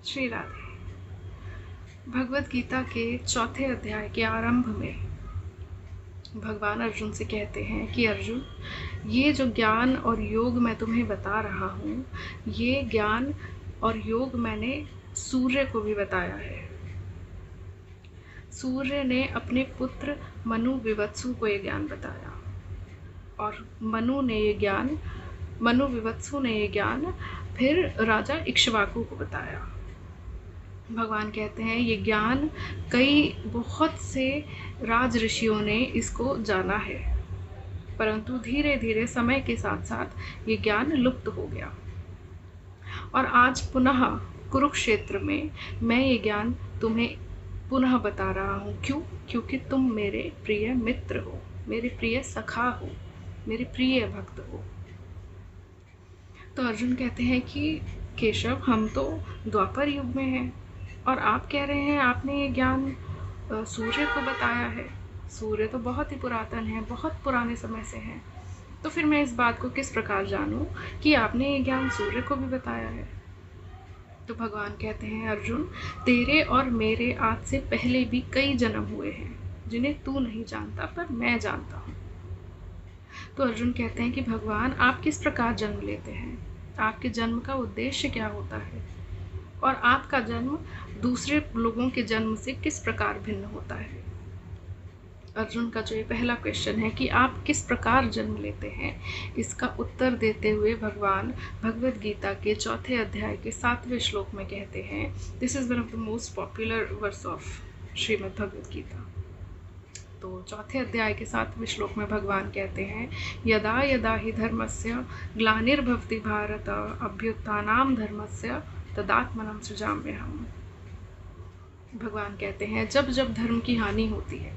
श्री राधे। भगवत गीता के चौथे अध्याय के आरंभ में भगवान अर्जुन से कहते हैं कि अर्जुन, ये जो ज्ञान और योग मैं तुम्हें बता रहा हूँ, ये ज्ञान और योग मैंने सूर्य को भी बताया है। सूर्य ने अपने पुत्र मनु विवत्सु को ये ज्ञान बताया और मनु विवत्सु ने ये ज्ञान फिर राजा इक्ष्वाकु को बताया। भगवान कहते हैं ये ज्ञान बहुत से राज ऋषियों ने इसको जाना है, परंतु धीरे धीरे समय के साथ साथ ये ज्ञान लुप्त हो गया और आज पुनः कुरुक्षेत्र में मैं ये ज्ञान तुम्हें पुनः बता रहा हूँ। क्यों? क्योंकि तुम मेरे प्रिय मित्र हो, मेरे प्रिय सखा हो, मेरे प्रिय भक्त हो। तो अर्जुन कहते हैं कि केशव, हम तो द्वापर युग में हैं और आप कह रहे हैं आपने ये ज्ञान सूर्य को बताया है। सूर्य तो बहुत ही पुरातन है, बहुत पुराने समय से है, तो फिर मैं इस बात को किस प्रकार जानूं कि आपने ये ज्ञान सूर्य को भी बताया है। तो भगवान कहते हैं अर्जुन, तेरे और मेरे आज से पहले भी कई जन्म हुए हैं जिन्हें तू नहीं जानता पर मैं जानता हूँ। तो अर्जुन कहते हैं कि भगवान, आप किस प्रकार जन्म लेते हैं, आपके जन्म का उद्देश्य क्या होता है और आपका जन्म दूसरे लोगों के जन्म से किस प्रकार भिन्न होता है। अर्जुन का जो ये पहला क्वेश्चन है कि आप किस प्रकार जन्म लेते हैं, इसका उत्तर देते हुए भगवान भगवत गीता के चौथे अध्याय के 7वें श्लोक में कहते हैं, this is one of the most popular verse of Shrimad Bhagavad Gita. तो चौथे अध्याय के 7वें श्लोक में भगवान कहते हैं, यदा यदा हि धर्मस्य ग्लानिर्भवति भारत अभ्युत्थानां धर्मस्य तदात्मनं सृजाम्यहम्। भगवान कहते हैं जब जब धर्म की हानि होती है,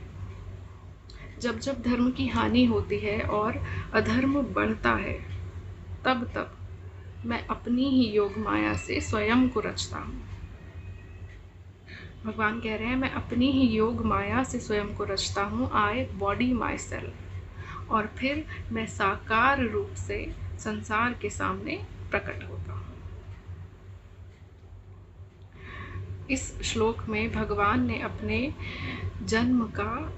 जब जब धर्म की हानि होती है और अधर्म बढ़ता है, तब तब मैं अपनी ही योग माया से स्वयं को रचता हूँ। भगवान कह रहे हैं मैं अपनी ही योग माया से स्वयं को रचता हूँ, आई बॉडी माई सेल्फ, और फिर मैं साकार रूप से संसार के सामने प्रकट होता हूँ। इस श्लोक में भगवान ने अपने जन्म का,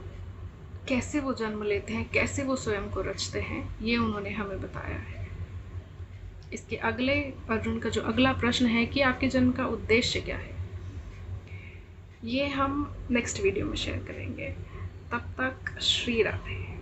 कैसे वो जन्म लेते हैं, कैसे वो स्वयं को रचते हैं, ये उन्होंने हमें बताया है। इसके अगले अर्जुन का जो अगला प्रश्न है कि आपके जन्म का उद्देश्य क्या है, ये हम नेक्स्ट वीडियो में शेयर करेंगे। तब तक श्री राधे।